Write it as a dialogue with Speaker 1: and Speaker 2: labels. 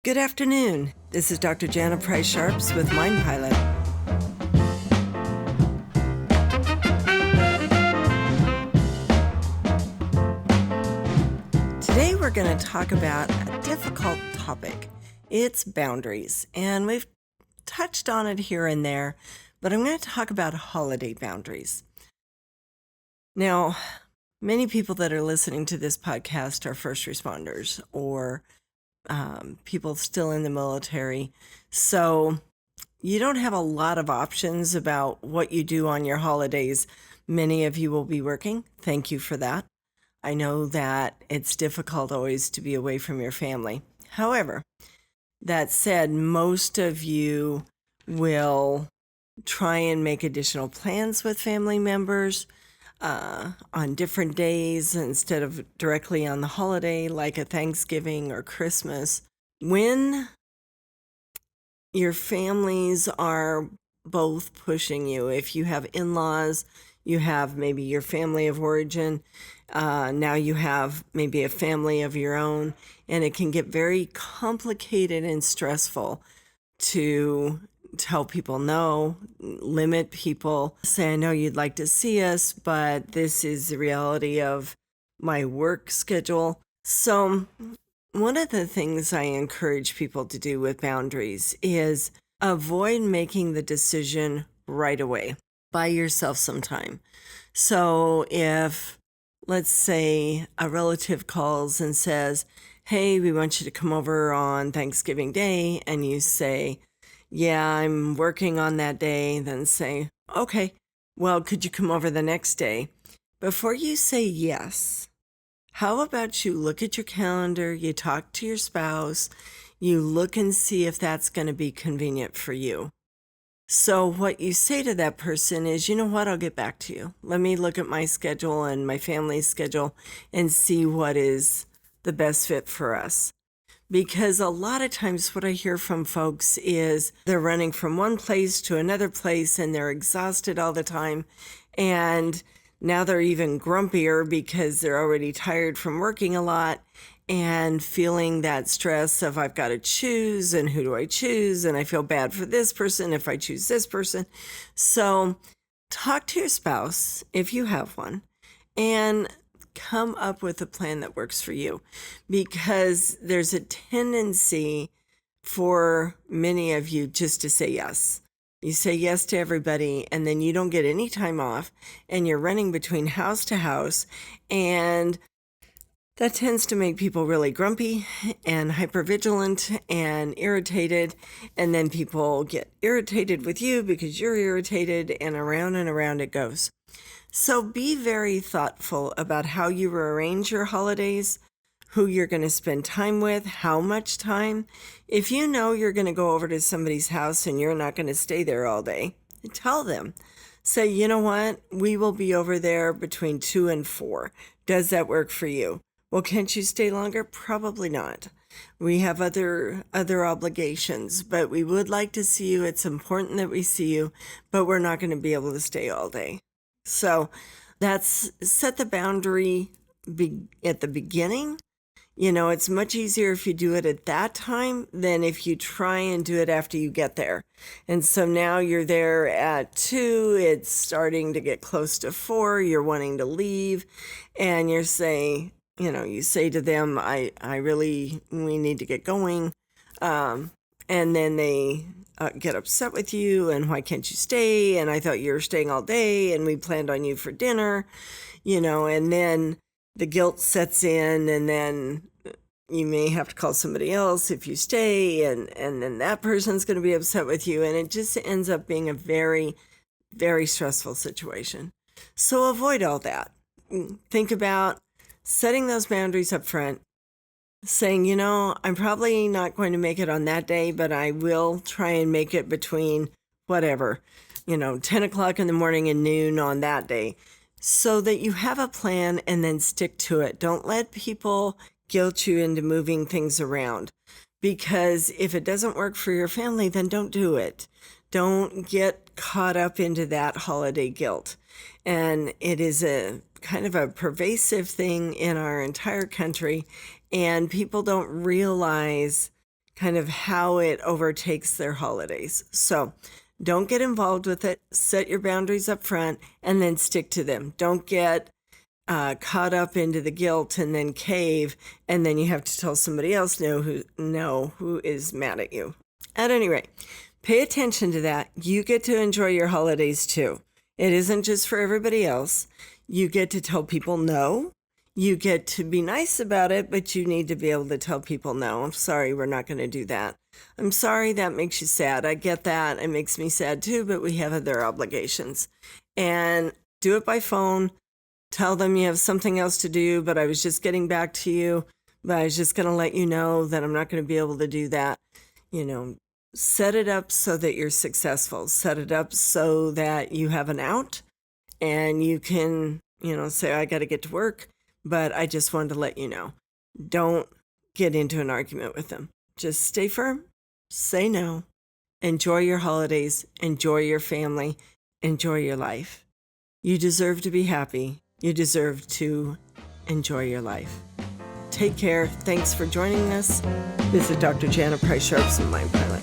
Speaker 1: Good afternoon. This is Dr. Jana Price-Sharps with Mind Pilot. Today we're going to talk about a difficult topic. It's boundaries, and we've touched on it here and there, but I'm going to talk about holiday boundaries. Now, many people that are listening to this podcast are first responders or people still in the military. So you don't have a lot of options about what you do on your holidays. Many of you will be working. Thank you for that. I know that it's difficult always to be away from your family. However, that said, most of you will try and make additional plans with family members on different days instead of directly on the holiday, like a Thanksgiving or Christmas. When your families are both pushing you, if you have in-laws, you have maybe your family of origin, now you have maybe a family of your own, and it can get very complicated and stressful to tell people no, limit people, say, I know you'd like to see us, but this is the reality of my work schedule. So one of the things I encourage people to do with boundaries is avoid making the decision right away. Buy yourself some time. So if, let's say, a relative calls and says, hey, we want you to come over on Thanksgiving Day, and you say, yeah, I'm working on that day, then say, okay, well, could you come over the next day? Before you say yes, how about you look at your calendar, you talk to your spouse, you look and see if that's going to be convenient for you. So what you say to that person is, you know what, I'll get back to you. Let me look at my schedule and my family's schedule and see what is the best fit for us. Because a lot of times what I hear from folks is they're running from one place to another place and they're exhausted all the time. And now they're even grumpier because they're already tired from working a lot and feeling that stress of I've got to choose and who do I choose? And I feel bad for this person if I choose this person. So talk to your spouse if you have one and come up with a plan that works for you, because there's a tendency for many of you just to say yes. You say yes to everybody, and then you don't get any time off, and you're running between house to house, and that tends to make people really grumpy and hypervigilant and irritated, and then people get irritated with you because you're irritated, and around it goes. So be very thoughtful about how you arrange your holidays, who you're going to spend time with, how much time. If you know you're going to go over to somebody's house and you're not going to stay there all day, tell them. Say, you know what, we will be over there between 2 and 4. Does that work for you? Well, can't you stay longer? Probably not. We have other obligations, but we would like to see you. It's important that we see you, but we're not going to be able to stay all day. So that's set the boundary at the beginning. You know, it's much easier if you do it at that time than if you try and do it after you get there. And so now you're there at 2, it's starting to get close to 4, you're wanting to leave, and you're saying, you know, you say to them, we need to get going. And then they get upset with you, and why can't you stay? And I thought you were staying all day, and we planned on you for dinner, you know, and then the guilt sets in, and then you may have to call somebody else if you stay, and then that person's going to be upset with you, and it just ends up being a very, very stressful situation. So avoid all that. Think about setting those boundaries up front, saying, you know, I'm probably not going to make it on that day, but I will try and make it between whatever, 10 o'clock in the morning and noon on that day, so that you have a plan and then stick to it. Don't let people guilt you into moving things around, because if it doesn't work for your family, then don't do it. Don't get caught up into that holiday guilt. And it is a kind of a pervasive thing in our entire country, and people don't realize kind of how it overtakes their holidays. So don't get involved with it. Set your boundaries up front and then stick to them. Don't get caught up into the guilt and then cave, and then you have to tell somebody else no who is mad at you. At any rate, pay attention to that. You get to enjoy your holidays too. It isn't just for everybody else. You get to tell people no. You get to be nice about it, but you need to be able to tell people no. I'm sorry, we're not going to do that. I'm sorry that makes you sad. I get that. It makes me sad too, but we have other obligations. And do it by phone. Tell them you have something else to do, but I was just getting back to you. But I was just going to let you know that I'm not going to be able to do that. Set it up so that you're successful. Set it up so that you have an out and you can, say, I got to get to work, but I just wanted to let you know. Don't get into an argument with them. Just stay firm, say no, enjoy your holidays, enjoy your family, enjoy your life. You deserve to be happy. You deserve to enjoy your life. Take care. Thanks for joining us. This is Dr. Jana Price-Sharps and Mind Pilot.